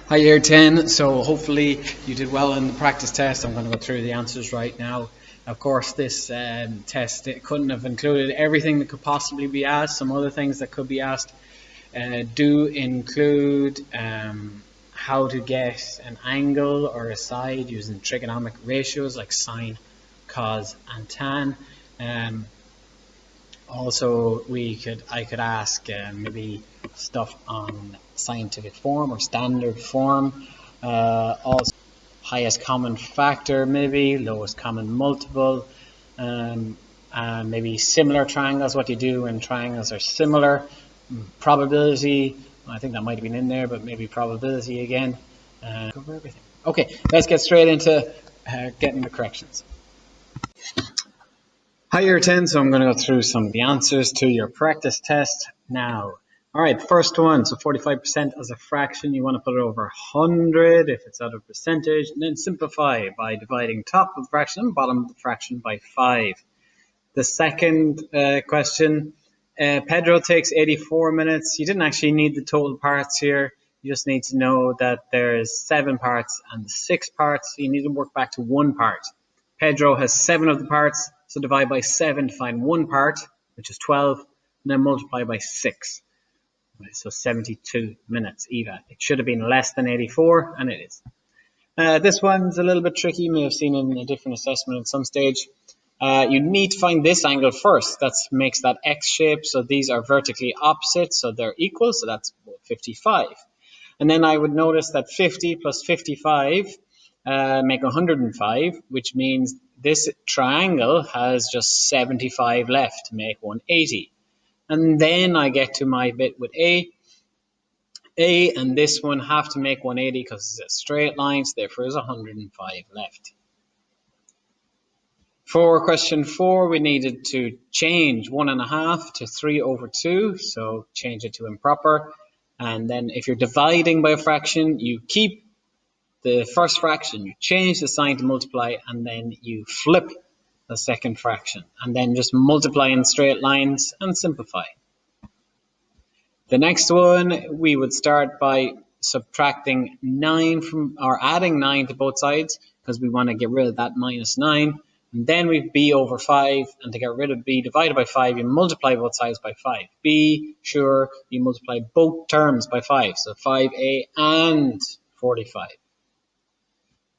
Hi, Year 10. So hopefully you did well in the practice test. I'm going to go through the answers right now. Of course, this test it couldn't have included everything that could possibly be asked. Some other things that could be asked do include how to get an angle or a side using trigonometric ratios like sine, cos, and tan. Um, Also, I could ask maybe stuff on scientific form or standard form. Also, highest common factor, maybe lowest common multiple. Maybe similar triangles. What do you do when triangles are similar? Probability. I think that might have been in there, but maybe probability again. Cover everything. Okay, let's get straight into getting the corrections. Hi, Year 10. So I'm going to go through some of the answers to your practice test now. All right, first one. So 45% as a fraction, you want to put it over 100 if it's out of percentage, and then simplify by dividing top of the fraction and bottom of the fraction by 5. The second question, Pedro takes 84 minutes. You didn't actually need the total parts here. You just need to know that there's 7 parts and 6 parts. So you need to work back to 1 part. Pedro has 7 of the parts, so divide by 7 to find 1 part, which is 12, and then multiply by 6. Right, so 72 minutes, Eva. It should have been less than 84, and it is. This one's a little bit tricky. You may have seen it in a different assessment at some stage. You need to find this angle first. That makes that X shape. So these are vertically opposite, so they're equal. So that's 55. And then I would notice that 50 plus 55 make 105, which means this triangle has just 75 left to make 180. And then I get to my bit with A and this one have to make 180 because it's a straight line, so therefore there's 105 left. For question 4, we needed to change 1.5 to 3 over 2, so change it to improper. And then if you're dividing by a fraction, you keep the first fraction, you change the sign to multiply, and then you flip the second fraction, and then just multiply in straight lines and simplify. The next one, we would start by subtracting 9 from, or adding 9 to both sides, because we want to get rid of that minus 9. And then we've b over 5, and to get rid of b divided by 5, you multiply both sides by 5. Be sure you multiply both terms by 5, so 5a and 45.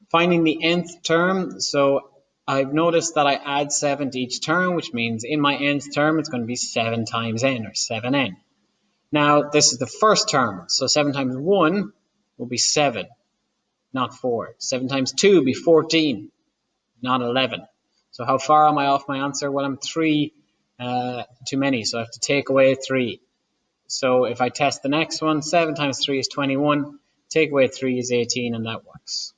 Finding the nth term, so I've noticed that I add 7 to each term, which means in my nth term, it's going to be 7 times n, or 7n. Now, this is the first term, so 7 times 1 will be 7, not 4. 7 times 2 will be 14, not 11. So how far am I off my answer? Well, I'm 3 too many, so I have to take away 3. So if I test the next one, 7 times 3 is 21, take away 3 is 18, and that works.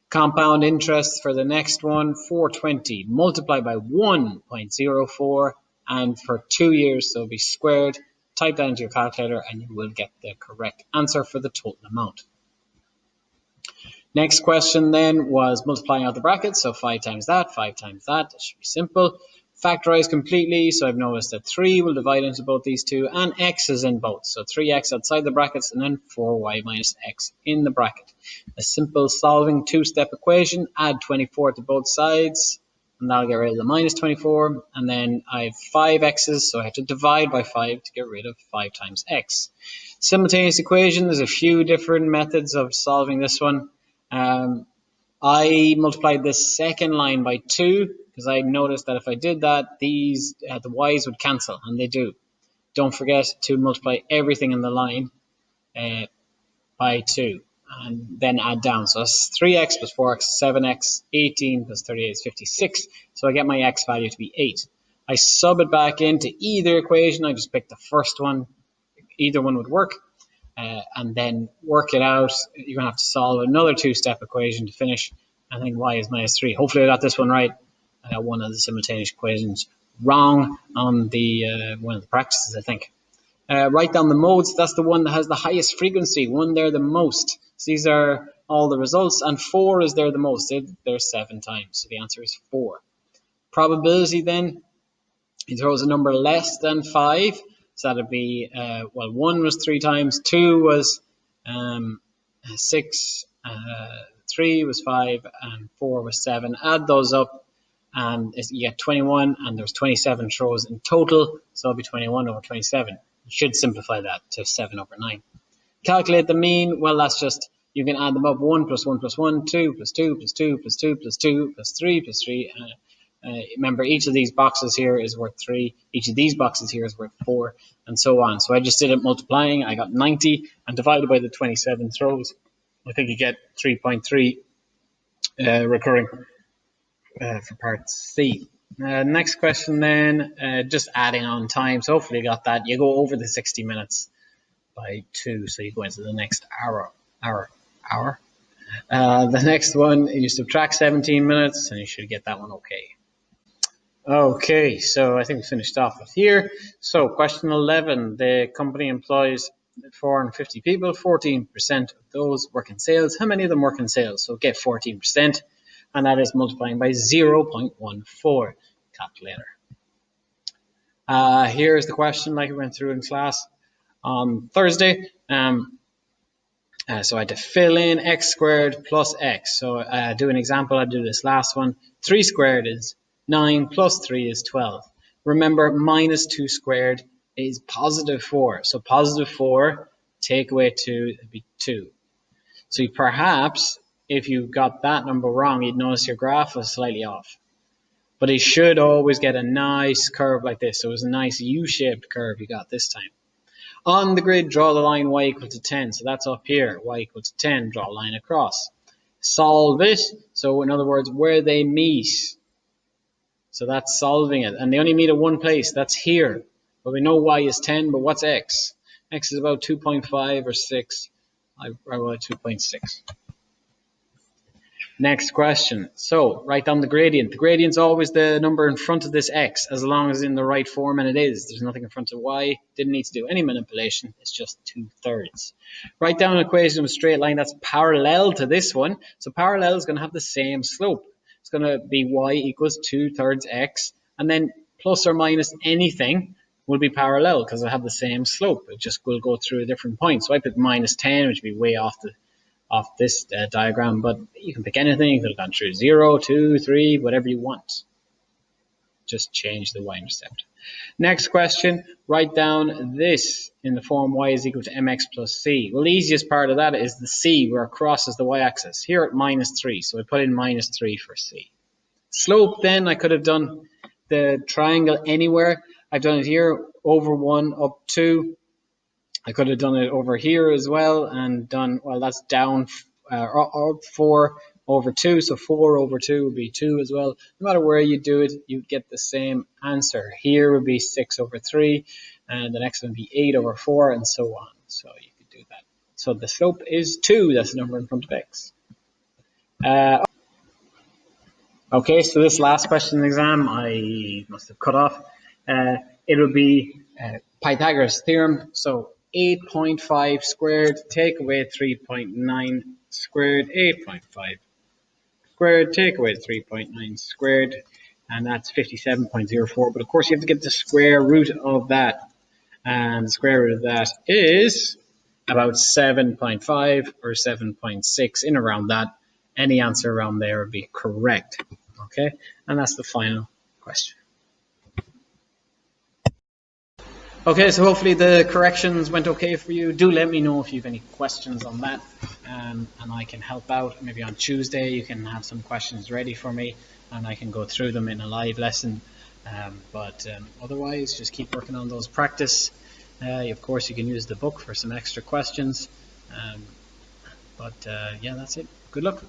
Compound interest for the next one, 420, multiply by 1.04, and for 2 years, so it'll be squared. Type that into your calculator and you will get the correct answer for the total amount. Next question then was multiplying out the brackets, so 5 times that, 5 times that. That should be simple. Factorize completely, so I've noticed that 3 will divide into both these two, and x is in both. So 3x outside the brackets, and then 4y minus x in the bracket. A simple solving two-step equation, add 24 to both sides, and that'll get rid of the minus 24. And then I have 5 x's, so I have to divide by 5 to get rid of 5 times x. Simultaneous equation, there's a few different methods of solving this one. I multiplied this second line by 2 because I noticed that if I did that, these the y's would cancel, and they do. Don't forget to multiply everything in the line by 2 and then add down. So that's 3x plus 4x, 7x, 18 plus 38 is 56. So I get my x value to be 8. I sub it back into either equation. I just pick the first one. Either one would work. And then work it out. You're going to have to solve another two-step equation to finish. I think y is minus 3. Hopefully I got this one right. I got one of the simultaneous equations wrong on the one of the practices, I think. Write down the modes. That's the one that has the highest frequency. 1 there the most. So these are all the results. And 4 is there the most. They're 7 times. So the answer is 4. Probability then. He throws a number less than 5. So that'd be, 1 was 3 times, 2 was 6, 3 was 5, and 4 was 7. Add those up, and you get 21, and there's 27 throws in total, so it'll be 21 over 27. You should simplify that to 7 over 9. Calculate the mean. Well, that's just, you can add them up. 1 plus 1 plus 1, 2 plus 2 plus 2 plus 2 plus 2 plus 3 plus 3. Remember, each of these boxes here is worth 3. Each of these boxes here is worth 4, and so on. So I just did it multiplying. I got 90, and divided by the 27 throws, I think you get 3.3 recurring for part C. Next question then, just adding on time. So hopefully you got that. You go over the 60 minutes by 2, so you go into the next hour. The next one, you subtract 17 minutes, and you should get that one okay. Okay, so I think we finished off with here. So question 11, the company employs 450 people, 14% of those work in sales. How many of them work in sales? So get 14%, and that is multiplying by 0.14. Calculator. Here's the question like we went through in class on Thursday. So I had to fill in x squared plus x. So do an example. I do this last one. 3 squared is 9 plus 3 is 12. Remember, minus 2 squared is positive 4. So positive 4, take away 2, it'd be 2. So perhaps if you got that number wrong, you'd notice your graph was slightly off. But it should always get a nice curve like this. So it was a nice U-shaped curve you got this time. On the grid, draw the line y equal to 10. So that's up here. Y equal to 10, draw a line across. Solve it. So in other words, where they meet. So that's solving it. And they only meet at one place. That's here. But we know y is 10, but what's x? X is about 2.5 or 6. I wrote 2.6. Next question. So write down the gradient. The gradient's always the number in front of this x, as long as it's in the right form, and it is. There's nothing in front of y. Didn't need to do any manipulation. It's just 2/3. Write down an equation of a straight line that's parallel to this one. So parallel is going to have the same slope. It's going to be y equals 2/3 x, and then plus or minus anything will be parallel because they have the same slope. It just will go through a different point. So I put minus 10, which would be way off this diagram, but you can pick anything. You could have gone through 0, 2, 3, whatever you want. Just change the y-intercept. Next question, write down this in the form y is equal to mx plus c. Well, the easiest part of that is the c, where it crosses the y-axis. Here at minus 3, so I put in minus 3 for c. Slope, then, I could have done the triangle anywhere. I've done it here, over 1, up 2. I could have done it over here as well and done, well, that's down 4 over 2. So 4 over 2 would be 2 as well. No matter where you do it, you'd get the same answer. Here would be 6 over 3, and the next one would be 8 over 4, and so on. So you could do that. So the slope is 2. That's the number in front of x. Okay, so this last question in the exam, I must have cut off. It would be Pythagoras theorem. So 8.5 squared, take away 3.9 squared, 8.5 squared, take away 3.9 squared, and that's 57.04. But of course you have to get the square root of that, and the square root of that is about 7.5 or 7.6, in around that. Any answer around there would be correct. Okay, and that's the final question. Okay, so hopefully the corrections went okay for you. Do let me know if you have any questions on that, and I can help out. Maybe on Tuesday you can have some questions ready for me, and I can go through them in a live lesson. But otherwise, just keep working on those practice. Of course, you can use the book for some extra questions. Yeah, that's it. Good luck.